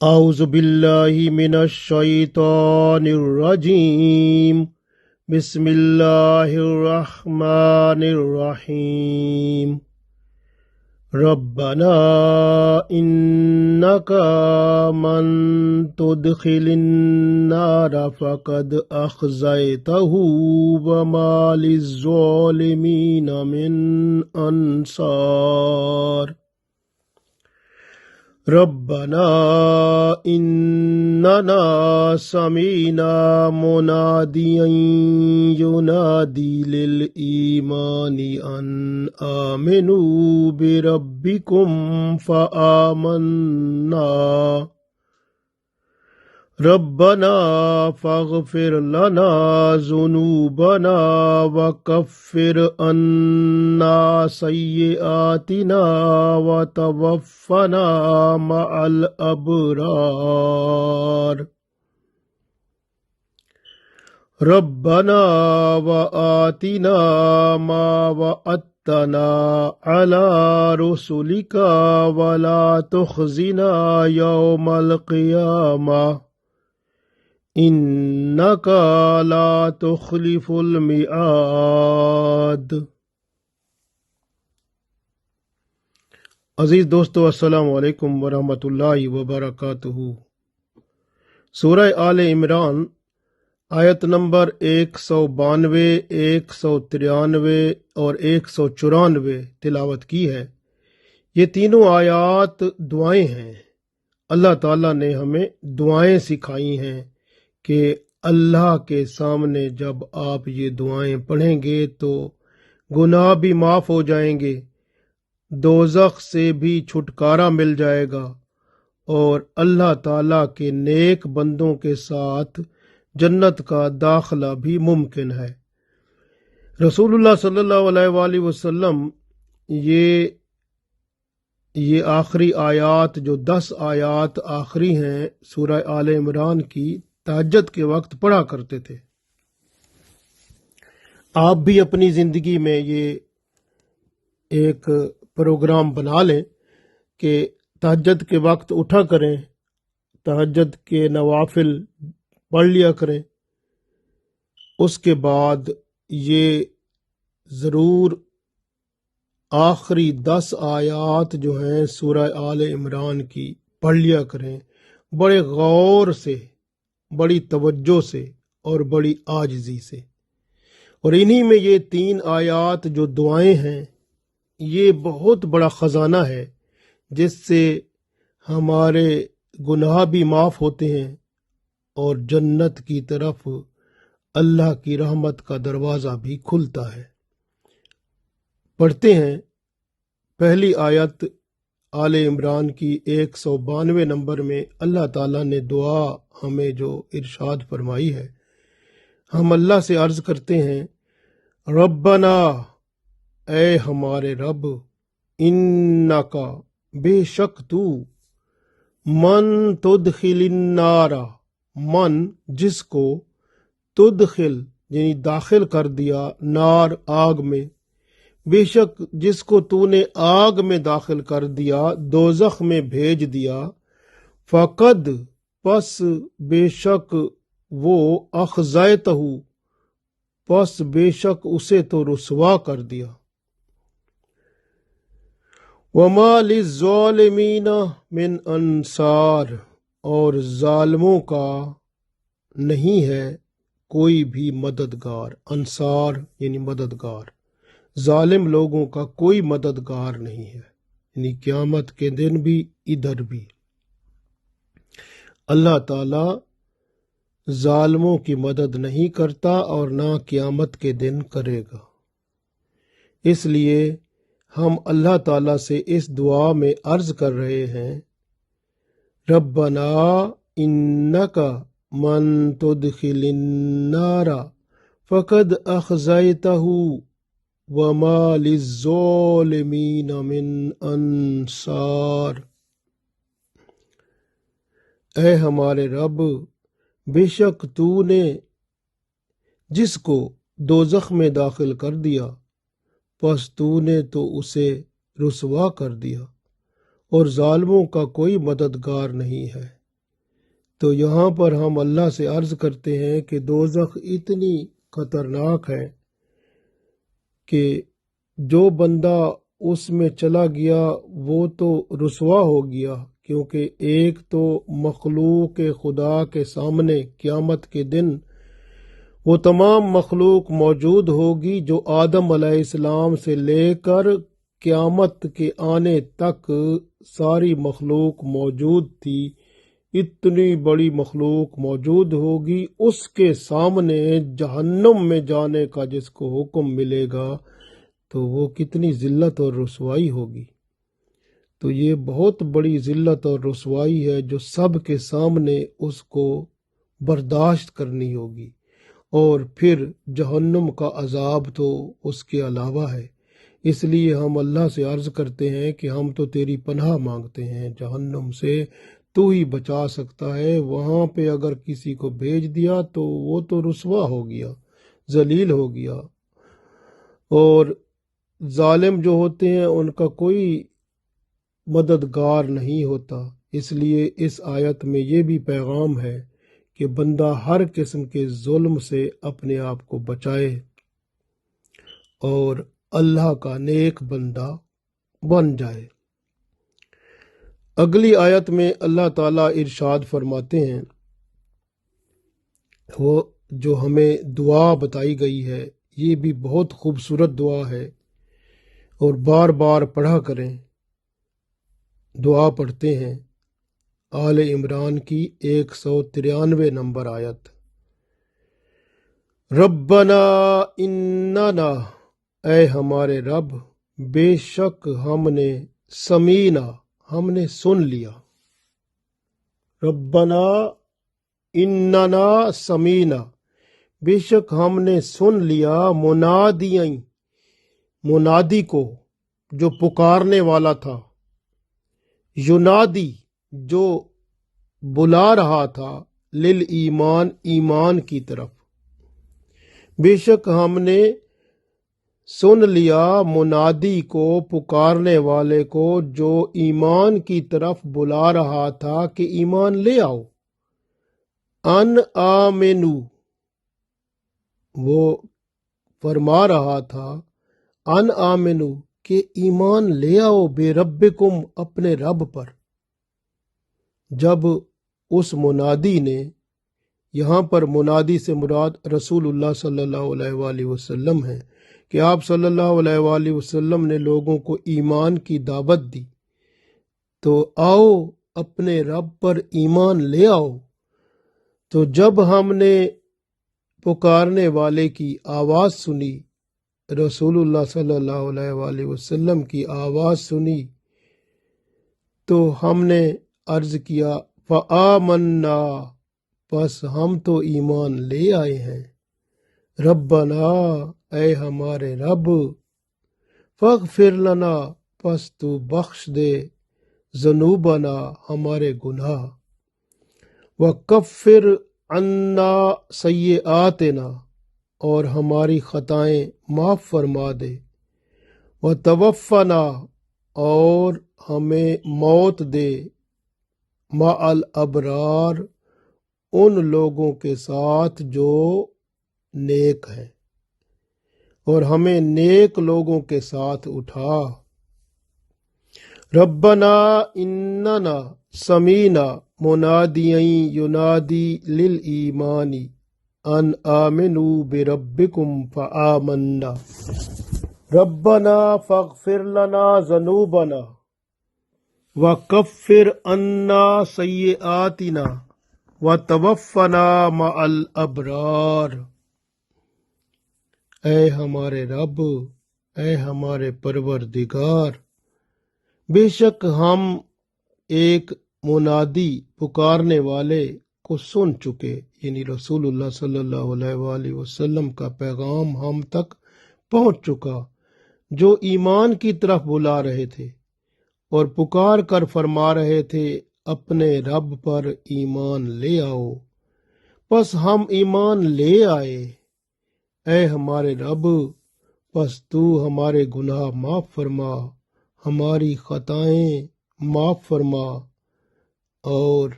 اعوذ باللہ من الشیطان الرجیم بسم اللہ الرحمن الرحیم ربنا انک من تدخل النار فقد اخزیتہ وما للظالمین من انصار ربنا اننا سمعنا منادیا ینادی للایمان ان آمنوا بربکم فآمنا ربنا فاغفر لنا ذنوبنا وکفر عنا سیئاتنا وتوفنا مع الابرار ربنا وآتنا ما وعدتنا على رسلك ولا تخزنا يوم القيامة انک لا تخلف المیعاد۔ عزیز دوستو، السلام علیکم ورحمۃ اللہ وبرکاتہ۔ سورہ آل عمران آیت نمبر 192، 193 اور 194 تلاوت کی ہے۔ یہ تینوں آیات دعائیں ہیں۔ اللہ تعالیٰ نے ہمیں دعائیں سکھائی ہیں کہ اللہ کے سامنے جب آپ یہ دعائیں پڑھیں گے تو گناہ بھی معاف ہو جائیں گے، دوزخ سے بھی چھٹکارا مل جائے گا، اور اللہ تعالیٰ کے نیک بندوں کے ساتھ جنت کا داخلہ بھی ممکن ہے۔ رسول اللہ صلی اللہ علیہ وآلہ وسلم یہ آخری آیات جو 10 آیات آخری ہیں سورہ آل عمران کی، تہجد کے وقت پڑھا کرتے تھے۔ آپ بھی اپنی زندگی میں یہ ایک پروگرام بنا لیں کہ تہجد کے وقت اٹھا کریں، تہجد کے نوافل پڑھ لیا کریں۔ اس کے بعد یہ ضرور آخری 10 آیات جو ہیں سورہ آل عمران کی پڑھ لیا کریں، بڑے غور سے، بڑی توجہ سے اور بڑی عاجزی سے۔ اور انہی میں یہ 3 آیات جو دعائیں ہیں، یہ بہت بڑا خزانہ ہے جس سے ہمارے گناہ بھی معاف ہوتے ہیں اور جنت کی طرف اللہ کی رحمت کا دروازہ بھی کھلتا ہے۔ پڑھتے ہیں پہلی آیت آل عمران کی 192 نمبر میں۔ اللہ تعالیٰ نے دعا ہمیں جو ارشاد فرمائی ہے، ہم اللہ سے عرض کرتے ہیں، ربنا، اے ہمارے رب، انکا، بے شک تو، من تدخل النار، من جس کو، تدخل یعنی داخل کر دیا، نار آگ میں، بے شک جس کو تو نے آگ میں داخل کر دیا، دوزخ میں بھیج دیا، فقد پس بے شک وہ، اخزیتہ پس بے شک اسے تو رسوا کر دیا، وما للظالمین من انصار، اور ظالموں کا نہیں ہے کوئی بھی مددگار۔ انصار یعنی مددگار، ظالم لوگوں کا کوئی مددگار نہیں ہے، یعنی قیامت کے دن بھی، ادھر بھی۔ اللہ تعالیٰ ظالموں کی مدد نہیں کرتا اور نہ قیامت کے دن کرے گا۔ اس لیے ہم اللہ تعالیٰ سے اس دعا میں عرض کر رہے ہیں، ربنا انکا من تدخل النار فقد اخزیتہ وما للظالمین من انصار۔ اے ہمارے رب، بے شک تو نے جس کو دوزخ میں داخل کر دیا، پس تو نے تو اسے رسوا کر دیا، اور ظالموں کا کوئی مددگار نہیں ہے۔ تو یہاں پر ہم اللہ سے عرض کرتے ہیں کہ دوزخ اتنی خطرناک ہے کہ جو بندہ اس میں چلا گیا وہ تو رسوا ہو گیا، کیونکہ ایک تو مخلوق خدا کے سامنے قیامت کے دن وہ تمام مخلوق موجود ہوگی جو آدم علیہ السلام سے لے کر قیامت کے آنے تک ساری مخلوق موجود تھی، اتنی بڑی مخلوق موجود ہوگی۔ اس کے سامنے جہنم میں جانے کا جس کو حکم ملے گا تو وہ کتنی ذلت اور رسوائی ہوگی۔ تو یہ بہت بڑی ذلت اور رسوائی ہے جو سب کے سامنے اس کو برداشت کرنی ہوگی، اور پھر جہنم کا عذاب تو اس کے علاوہ ہے۔ اس لیے ہم اللہ سے عرض کرتے ہیں کہ ہم تو تیری پناہ مانگتے ہیں جہنم سے، تو ہی بچا سکتا ہے۔ وہاں پہ اگر کسی کو بھیج دیا تو وہ تو رسوا ہو گیا، ذلیل ہو گیا، اور ظالم جو ہوتے ہیں ان کا کوئی مددگار نہیں ہوتا۔ اس لیے اس آیت میں یہ بھی پیغام ہے کہ بندہ ہر قسم کے ظلم سے اپنے آپ کو بچائے اور اللہ کا نیک بندہ بن جائے۔ اگلی آیت میں اللہ تعالیٰ ارشاد فرماتے ہیں، وہ جو ہمیں دعا بتائی گئی ہے یہ بھی بہت خوبصورت دعا ہے، اور بار بار پڑھا کریں۔ دعا پڑھتے ہیں آل عمران کی 193 نمبر آیت۔ ربنا اننا، اے ہمارے رب، بے شک ہم نے سمینا، ہم نے سن لیا۔ ربنا اننا سمینا، بے شک ہم نے سن لیا، منادی کو جو پکارنے والا تھا، ینادی جو بلا رہا تھا، للایمان، ایمان کی طرف۔ بے شک ہم نے سن لیا منادی کو، پکارنے والے کو جو ایمان کی طرف بلا رہا تھا کہ ایمان لے آؤ۔ ان آمنو، وہ فرما رہا تھا ان آمنو کہ ایمان لے آؤ، بے ربکم، اپنے رب پر۔ جب اس منادی نے، یہاں پر منادی سے مراد رسول اللہ صلی اللہ علیہ وآلہ وسلم ہے، کہ آپ صلی اللہ علیہ وآلہ وسلم نے لوگوں کو ایمان کی دعوت دی، تو آؤ اپنے رب پر ایمان لے آؤ۔ تو جب ہم نے پکارنے والے کی آواز سنی، رسول اللہ صلی اللہ علیہ وآلہ وسلم کی آواز سنی، تو ہم نے عرض کیا فآمنا، پس ہم تو ایمان لے آئے ہیں۔ ربنا، اے ہمارے رب، فاغفر لنا، پس تو بخش دے، ذنوبنا، ہمارے گناہ، وکفر عنا سیئاتنا، اور ہماری خطائیں معاف فرما دے، وتوفنا، اور ہمیں موت دے، مع الابرار، ان لوگوں کے ساتھ جو نیک ہیں، اور ہمیں نیک لوگوں کے ساتھ اٹھا۔ ربنا اننا سمینا منادیا ینادی للایمان ان آمنوا بربکم فآمنا، ربنا فاغفر لنا ذنوبنا وکفر عنا سیئاتنا وتوفنا مع الابرار۔ اے ہمارے رب، اے ہمارے پروردگار، بے شک ہم ایک منادی، پکارنے والے کو سن چکے، یعنی رسول اللہ صلی اللہ علیہ وآلہ وسلم کا پیغام ہم تک پہنچ چکا، جو ایمان کی طرف بلا رہے تھے اور پکار کر فرما رہے تھے اپنے رب پر ایمان لے آؤ۔ پس ہم ایمان لے آئے، اے ہمارے رب، پس تو ہمارے گناہ معاف فرما، ہماری خطائیں معاف فرما، اور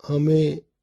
ہمیں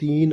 3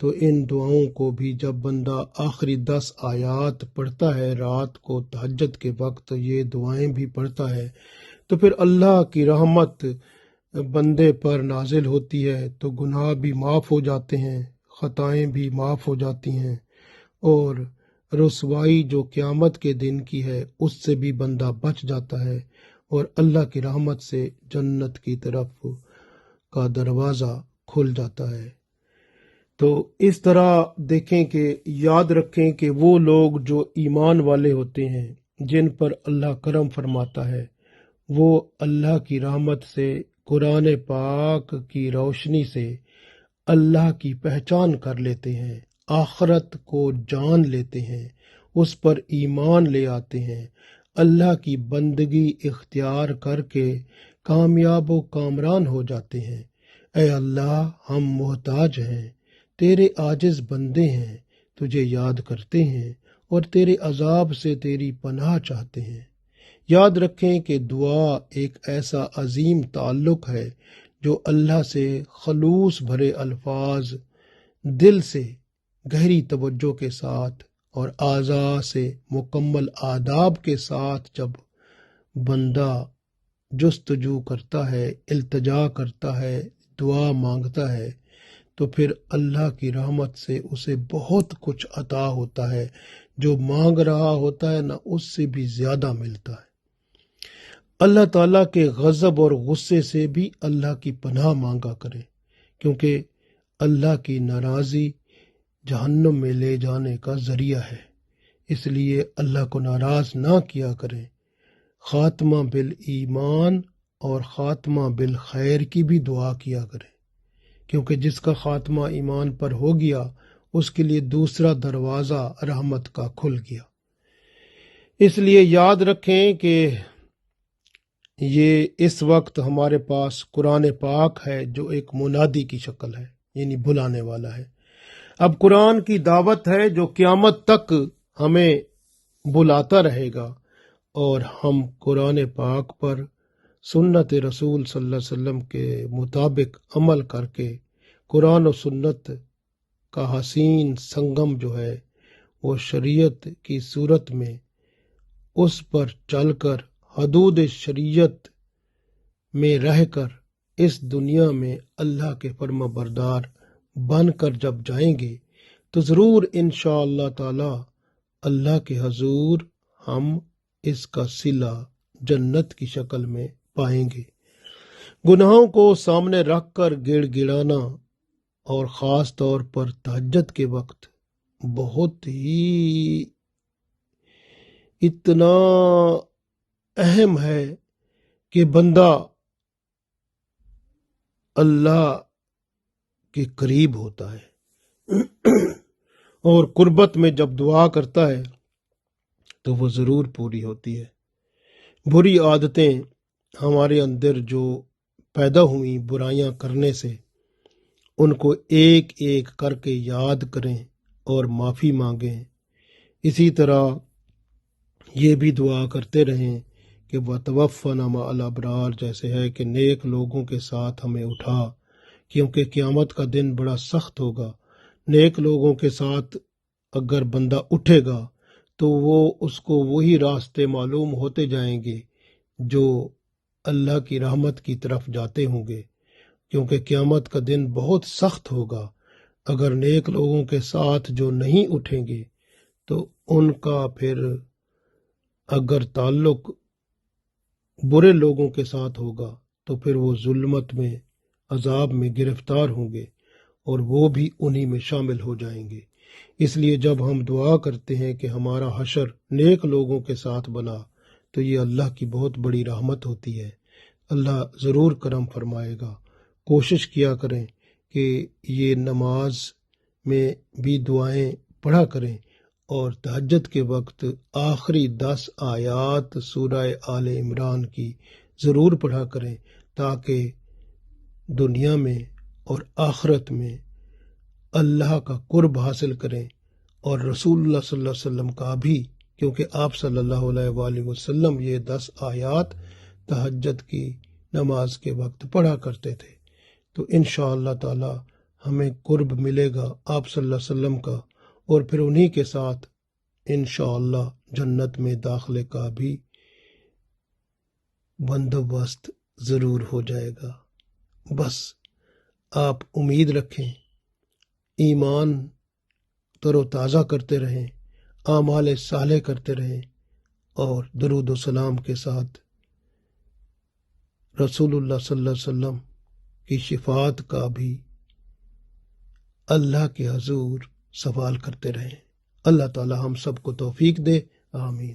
تو ان دعاؤں کو بھی جب بندہ آخری 10 آیات پڑھتا ہے رات کو تہجد کے وقت، یہ دعائیں بھی پڑھتا ہے، تو پھر اللہ کی رحمت بندے پر نازل ہوتی ہے، تو گناہ بھی معاف ہو جاتے ہیں، خطائیں بھی معاف ہو جاتی ہیں، اور رسوائی جو قیامت کے دن کی ہے اس سے بھی بندہ بچ جاتا ہے، اور اللہ کی رحمت سے جنت کی طرف کا دروازہ کھل جاتا ہے۔ تو اس طرح دیکھیں کہ یاد رکھیں کہ وہ لوگ جو ایمان والے ہوتے ہیں، جن پر اللہ کرم فرماتا ہے، وہ اللہ کی رحمت سے، قرآن پاک کی روشنی سے اللہ کی پہچان کر لیتے ہیں، آخرت کو جان لیتے ہیں، اس پر ایمان لے آتے ہیں، اللہ کی بندگی اختیار کر کے کامیاب و کامران ہو جاتے ہیں۔ اے اللہ، ہم محتاج ہیں، تیرے عاجز بندے ہیں، تجھے یاد کرتے ہیں اور تیرے عذاب سے تیری پناہ چاہتے ہیں۔ یاد رکھیں کہ دعا ایک ایسا عظیم تعلق ہے جو اللہ سے خلوص بھرے الفاظ، دل سے گہری توجہ کے ساتھ اور اعضاء سے مکمل آداب کے ساتھ جب بندہ جستجو کرتا ہے، التجا کرتا ہے، دعا مانگتا ہے، تو پھر اللہ کی رحمت سے اسے بہت کچھ عطا ہوتا ہے، جو مانگ رہا ہوتا ہے نا اس سے بھی زیادہ ملتا ہے۔ اللہ تعالیٰ کے غضب اور غصے سے بھی اللہ کی پناہ مانگا کریں، کیونکہ اللہ کی ناراضی جہنم میں لے جانے کا ذریعہ ہے، اس لیے اللہ کو ناراض نہ کیا کریں۔ خاتمہ بالایمان اور خاتمہ بالخیر کی بھی دعا کیا کریں، کیونکہ جس کا خاتمہ ایمان پر ہو گیا اس کے لیے دوسرا دروازہ رحمت کا کھل گیا۔ اس لیے یاد رکھیں کہ یہ اس وقت ہمارے پاس قرآن پاک ہے جو ایک منادی کی شکل ہے، یعنی بلانے والا ہے۔ اب قرآن کی دعوت ہے جو قیامت تک ہمیں بلاتا رہے گا، اور ہم قرآن پاک پر سنت رسول صلی اللہ علیہ وسلم کے مطابق عمل کر کے قرآن و سنت کا حسین سنگم جو ہے وہ شریعت کی صورت میں اس پر چل کر حدود شریعت میں رہ کر اس دنیا میں اللہ کے فرما بردار بن کر جب جائیں گے تو ضرور انشاءاللہ تعالی اللہ کے حضور ہم اس کا صلہ جنت کی شکل میں پائیں گے۔ گناہوں کو سامنے رکھ کر گڑ گڑانا، اور خاص طور پر تہجد کے وقت بہت ہی اتنا اہم ہے کہ بندہ اللہ کے قریب ہوتا ہے، اور قربت میں جب دعا کرتا ہے تو وہ ضرور پوری ہوتی ہے۔ بری عادتیں ہمارے اندر جو پیدا ہوئیں برائیاں کرنے سے، ان کو ایک ایک کر کے یاد کریں اور معافی مانگیں۔ اسی طرح یہ بھی دعا کرتے رہیں کہ وَتَوَفَّنَا مَعَ الْأَبْرَارِ، جیسے ہے کہ نیک لوگوں کے ساتھ ہمیں اٹھا، کیونکہ قیامت کا دن بڑا سخت ہوگا۔ نیک لوگوں کے ساتھ اگر بندہ اٹھے گا تو وہ اس کو وہی راستے معلوم ہوتے جائیں گے جو اللہ کی رحمت کی طرف جاتے ہوں گے، کیونکہ قیامت کا دن بہت سخت ہوگا۔ اگر نیک لوگوں کے ساتھ جو نہیں اٹھیں گے تو ان کا پھر اگر تعلق برے لوگوں کے ساتھ ہوگا تو پھر وہ ظلمت میں، عذاب میں گرفتار ہوں گے، اور وہ بھی انہی میں شامل ہو جائیں گے۔ اس لیے جب ہم دعا کرتے ہیں کہ ہمارا حشر نیک لوگوں کے ساتھ بنا، تو یہ اللہ کی بہت بڑی رحمت ہوتی ہے۔ اللہ ضرور کرم فرمائے گا۔ کوشش کیا کریں کہ یہ نماز میں بھی دعائیں پڑھا کریں، اور تہجد کے وقت آخری 10 آیات سورہ آل عمران کی ضرور پڑھا کریں، تاکہ دنیا میں اور آخرت میں اللہ کا قرب حاصل کریں، اور رسول اللہ صلی اللہ علیہ وسلم کا بھی، کیونکہ آپ صلی اللہ علیہ وآلہ وسلم یہ 10 آیات تہجد کی نماز کے وقت پڑھا کرتے تھے۔ تو انشاءاللہ تعالی ہمیں قرب ملے گا آپ صلی اللہ علیہ وسلم کا، اور پھر انہی کے ساتھ انشاءاللہ جنت میں داخلے کا بھی بندوبست ضرور ہو جائے گا۔ بس آپ امید رکھیں، ایمان تر و تازہ کرتے رہیں، اعمال صالح کرتے رہیں، اور درود و سلام کے ساتھ رسول اللہ صلی اللہ علیہ وسلم کی شفاعت کا بھی اللہ کے حضور سوال کرتے رہیں۔ اللہ تعالی ہم سب کو توفیق دے، آمین۔